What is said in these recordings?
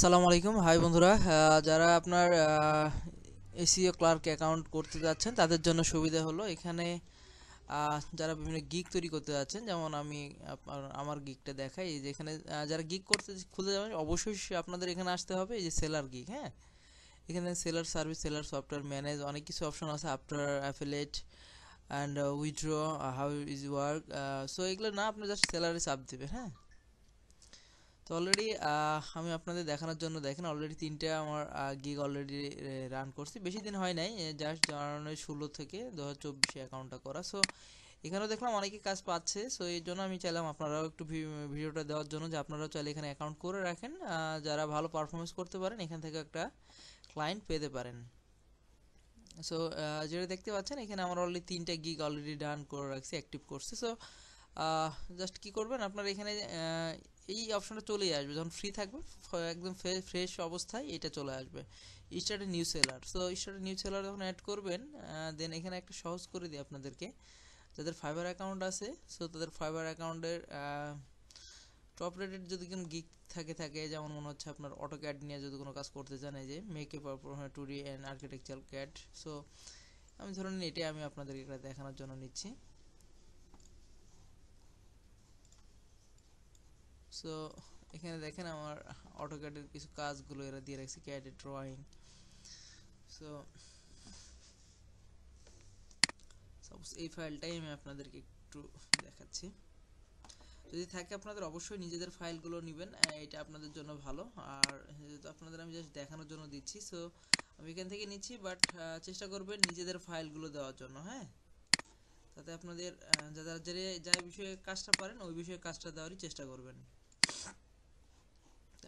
আসসালামু আলাইকুম, হাই বন্ধুরা। যারা আপনার এসইও ক্লার্ক অ্যাকাউন্ট করতে যাচ্ছেন তাদের জন্য সুবিধা হলো এখানে। যারা বিভিন্ন গিগ তৈরি করতে যাচ্ছেন, যেমন আমি আমার গিগটা দেখাই। এই যে এখানে যারা গিগ করতে খুলতে যাবেন অবশ্যই আপনাদের এখানে আসতে হবে। এই যে সেলার গিগ, হ্যাঁ, এখানে seller service, seller software manage, অনেক কিছু অপশন আছে। After affiliate and withdraw, how is work. So এগুলো না, আপনি জাস্ট সেলারে চাপ দেবেন, হ্যাঁ। তো অলরেডি আমি আপনাদের দেখানোর জন্য, দেখেন অলরেডি তিনটে আমার গিগ অলরেডি রান করছি, বেশি দিন হয় নাই, জাস্ট জানুয়ারি 16 থেকে 2024 অ্যাকাউন্টটা করা। সো এখানেও দেখলাম অনেকে কাজ পাচ্ছে। সো এই জন্য আমি চাইলাম আপনারাও একটু ভিডিওটা দেওয়ার জন্য, যে আপনারাও চাইলে এখানে অ্যাকাউন্ট করে রাখেন। যারা ভালো পারফরমেন্স করতে পারেন এখান থেকে একটা ক্লায়েন্ট পেতে পারেন। সো যেটা দেখতে পাচ্ছেন এখানে আমার অলরেডি তিনটা গিগ অলরেডি ডান করে রাখছি, অ্যাক্টিভ করছি। সো জাস্ট কি করবেন, আপনার এখানে এই অপশনটা চলেই আসবে যখন ফ্রি থাকবে, একদম ফ্রেশ অবস্থায় এটা চলে আসবে, start new seller. So start new seller যখন অ্যাড করবেন, দেন এখানে একটা সহজ করে দিই আপনাদেরকে। যাদের ফাইবার অ্যাকাউন্ট আছে, সো তাদের ফাইবার অ্যাকাউন্টের টপ রেটেড যদি কোনো গিগ থাকে, যেমন মনে হচ্ছে আপনার অটোক্যাড নিয়ে যদি কোনো কাজ করতে চান, এই যে make a performance 2D and architectural CAD. So আমি ধরুন এটাই আমি আপনাদেরকে এটা দেখানোর জন্য নিচ্ছি। সো এখানে দেখেন আমার অটোক্যাডের কিছু কাজগুলো এরা দিয়ে রাখছে, ক্যাডের ড্রয়িং। সো সাপোজ এই ফাইলটাই আমি আপনাদেরকে একটু দেখাচ্ছি। যদি থাকে আপনাদের অবশ্যই নিজেদের ফাইলগুলো নেবেন, এটা আপনাদের জন্য ভালো। আর যেহেতু আপনাদের আমি জাস্ট দেখানোর জন্য দিচ্ছি, সো আমি এখান থেকে নিচ্ছি, বাট চেষ্টা করবেন নিজেদের ফাইলগুলো দেওয়ার জন্য, হ্যাঁ। তাতে আপনাদের যারা যে বিষয়ে কাজটা পারেন ওই বিষয়ে কাজটা দেওয়ারই চেষ্টা করবেন।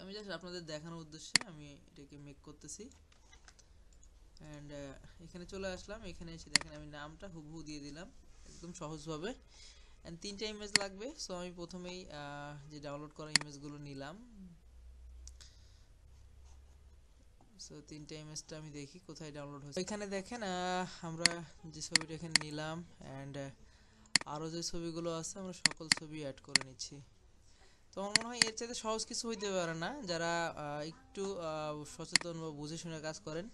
আমি জাস্ট আপনাদের দেখানোর উদ্দেশ্যে আমি এটাকে মেক করতেছি। অ্যান্ড এখানে চলে আসলাম। এখানে এসে দেখেন আমি নামটা হুবহু দিয়ে দিলাম একদম সহজভাবে। অ্যান্ড তিনটা ইমেজ লাগবে। সো আমি প্রথমেই যে ডাউনলোড করা ইমেজগুলো নিলাম। সো তিনটা ইমেজটা আমি দেখি কোথায় ডাউনলোড হচ্ছে। এখানে দেখেন আমরা যে ছবিটা এখানে নিলাম, অ্যান্ড আরও যে ছবিগুলো আছে আমরা সকল ছবি অ্যাড করে নিচ্ছি। তো আমার মনে হয় এর চাইতে সহজ কিছু হইতে পারে না। যারা একটু সচেতন বা বুঝে শুনে কাজ করেন,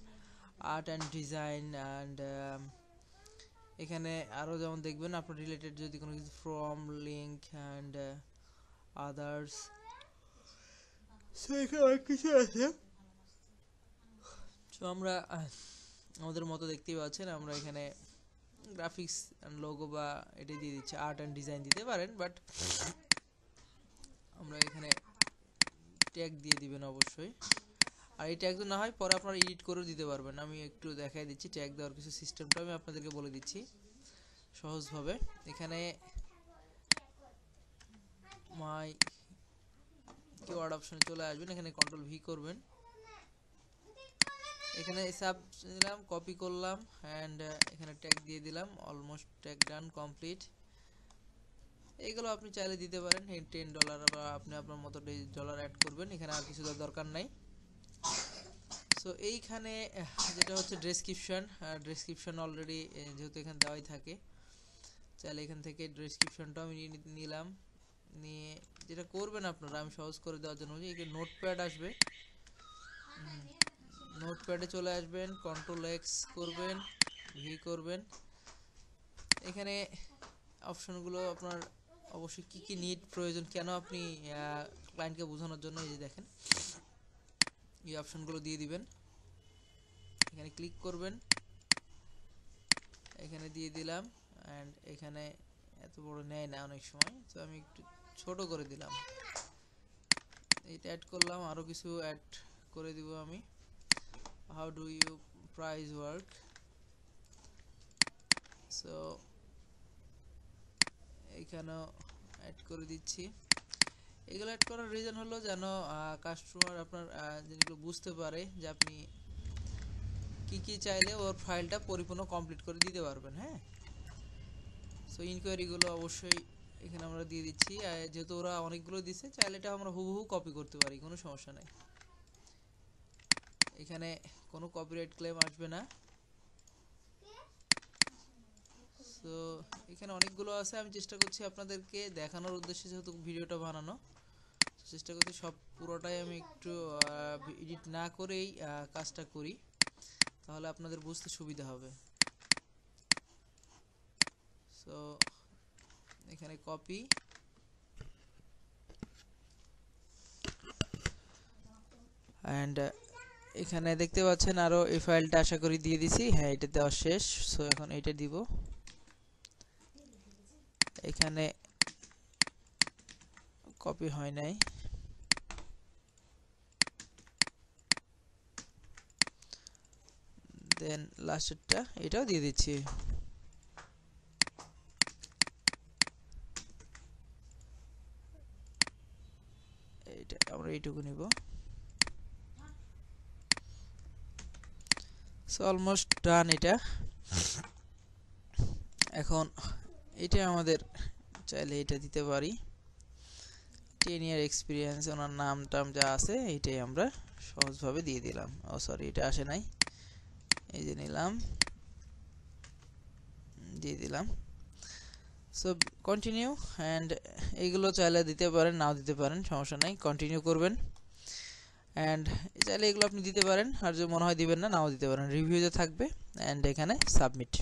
আর্ট অ্যান্ড ডিজাইন, অ্যান্ড এখানে আরও যেমন দেখবেন আপনার রিলেটেড যদি কোনো কিছু ফ্রম লিঙ্ক অ্যান্ড আদার্স, এখানে অনেক কিছু আছে। সো আমরা আমাদের মতো দেখতেই পাচ্ছেন, আমরা এখানে গ্রাফিক্স অ্যান্ড লোগো বা এটাই দিয়ে দিচ্ছি, আর্ট অ্যান্ড ডিজাইন দিতে পারেন, বাট আমরা এখানে ট্যাগ দিয়ে দিবেন অবশ্যই। আর এই ট্যাগ না হয় পরে আপনারা এডিট করেও দিতে পারবেন। আমি একটু দেখাই দিচ্ছি ট্যাগ দেওয়ার কিছু সিস্টেমটা আমি আপনাদেরকে বলে দিচ্ছি সহজভাবে। এখানে মাই কিওয়ার্ড অপশনে চলে আসবেন, এখানে কন্ট্রোল ভি করবেন, এখানে সাব দিলাম, কপি করলাম, অ্যান্ড এখানে ট্যাগ দিয়ে দিলাম। অলমোস্ট ট্যাগ ডান, কমপ্লিট। এইগুলো আপনি চাইলে দিতে পারেন $10 বা আপনি আপনার মতো ডলার অ্যাড করবেন, এখানে আর কিছু দরকার নাই। সো এইখানে যেটা হচ্ছে ডেসক্রিপশন অলরেডি যেহেতু এখানে দেওয়াই থাকে, চাইলে এখান থেকে ডেসক্রিপশনটাও আমি নিলাম। নিয়ে যেটা করবেন আপনারা, আমি সহজ করে দেওয়ার জন্য এখানে নোটপ্যাড আসবে, নোটপ্যাডে চলে আসবেন, কন্ট্রোল এক্স করবেন, ভি করবেন। এখানে অপশনগুলো আপনার অবশ্যই কি কি নিড প্রয়োজন, কেন আপনি ক্লায়েন্টকে বোঝানোর জন্য, এই যে দেখেন এই অপশনগুলো দিয়ে দিবেন। এখানে ক্লিক করবেন, এখানে দিয়ে দিলাম, অ্যান্ড এখানে এত বড় নেয় না অনেক সময়, তো আমি একটু ছোট করে দিলাম। এটা অ্যাড করলাম, আরও কিছু অ্যাড করে দিব আমি। How do you price work. So এইখানেও অ্যাড করে দিচ্ছি। এগুলো অ্যাড করার রিজন হলো যেন কাস্টমার আপনার জিনিসগুলো বুঝতে পারে যে আপনি কি কি চাইলে ওর ফাইলটা পরিপূর্ণ কমপ্লিট করে দিতে পারবেন, হ্যাঁ। সো ইনকোয়ারিগুলো অবশ্যই এখানে আমরা দিয়ে দিচ্ছি, যেহেতু ওরা অনেকগুলো দিচ্ছে, চাইলে এটা আমরা হুবহু কপি করতে পারি, কোনো সমস্যা নেই। এখানে কোনো কপিরাইট ক্লেম আসবে না। সো এখানে অনেকগুলো আছে, আমি চেষ্টা করছি আপনাদেরকে দেখানোর উদ্দেশ্যে যেহেতু ভিডিওটা বানানো। চেষ্টা করছি সব পুরোটাই আমি একটু এডিট না করেই কাজটা করি, তাহলে আপনাদের বুঝতে সুবিধা হবে। সো এখানে কপি, অ্যান্ড এখানে দেখতে পাচ্ছেন আরো এই ফাইলটা আশা করি দিয়ে দিছি। হ্যাঁ, এটা দেওয়া শেষ। সো এখন এটা দিব। এখানে কপি হয় নাই, দেন লাস্টেরটা এটাও দিয়ে দিচ্ছি। এইটা আমরা এইটুকু নিব। সো অলমোস্ট ডান এটা। এখন এটা আমাদের চাইলে এটা দিতে পারি, 10 ইয়ার এক্সপিরিয়েন্স, ওনার নাম টাম যা আছে এইটাই আমরা সহজভাবে দিয়ে দিলাম। ও সরি, এটা আসে নাই, এই যে নিলাম, দিয়ে দিলাম। সো কন্টিনিউ, অ্যান্ড এইগুলো চাইলে দিতে পারেন, নাও দিতে পারেন, সমস্যা নাই, কন্টিনিউ করবেন। অ্যান্ড চাইলে এগুলো আপনি দিতে পারেন, আর যদি মনে হয় দিবেন না, নাও দিতে পারেন, রিভিউতে থাকবে। অ্যান্ড এখানে সাবমিট।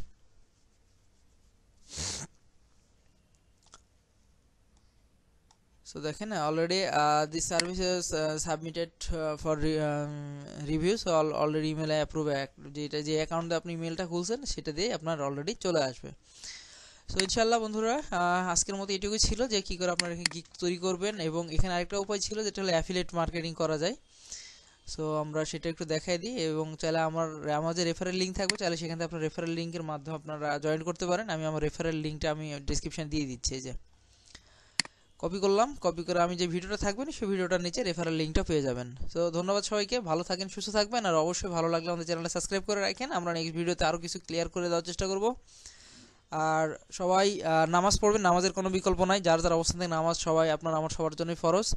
So দেখেন already this service is submitted for review. So already email approve, যেটা যে অ্যাকাউন্টে আপনি ইমেলটা খুলছেন সেটা দিয়ে আপনার অলরেডি চলে আসবে। সো ইনশাআল্লাহ বন্ধুরা, আজকের মতো এটুকুই ছিল যে কী করে আপনারা গিগ তৈরি করবেন। এবং এখানে আরেকটা উপায় ছিল যেটা হলো অ্যাফিলিয়েট মার্কেটিং করা যায়। সো আমরা সেটা একটু দেখাই দিই, এবং চাইলে আমার যে রেফারেল লিঙ্ক থাকবে, চাইলে সেখান থেকে আপনার রেফারেল লিঙ্কের মাধ্যমে আপনারা জয়েন করতে পারেন। আমি আমার রেফারেল লিঙ্কটা আমি ডিসক্রিপশানে দিয়ে দিচ্ছি। এই যে কপি করলাম, কপি করে আমি যে ভিডিওটা থাকবেন সেই ভিডিওটার নিচে রেফারেল লিঙ্কটা পেয়ে যাবেন। তো ধন্যবাদ সবাইকে, ভালো থাকেন, সুস্থ থাকবেন, আর অবশ্যই ভালো লাগলে আমাদের চ্যানেলটা সাবস্ক্রাইব করে রাখেন। আমরা নেক্সট ভিডিওতে আরও কিছু ক্লিয়ার করে দেওয়ার চেষ্টা করব। আর সবাই নামাজ পড়বেন, নামাজের কোনো বিকল্প নাই। যার যার অবস্থান থেকে নামাজ, সবাই আপনার আমার সবার জন্যই ফরজ।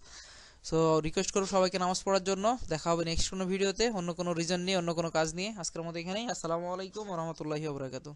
সো রিকোয়েস্ট করব সবাইকে নামাজ পড়ার জন্য। দেখা হবে নেক্সট কোনো ভিডিওতে, অন্য কোনো রিজন নিয়ে, অন্য কোনো কাজ নিয়ে। আজকের মতো এখানেই। আসসালামু আলাইকুম ওয়া রাহমাতুল্লাহি ওয়া বারাকাতুহু।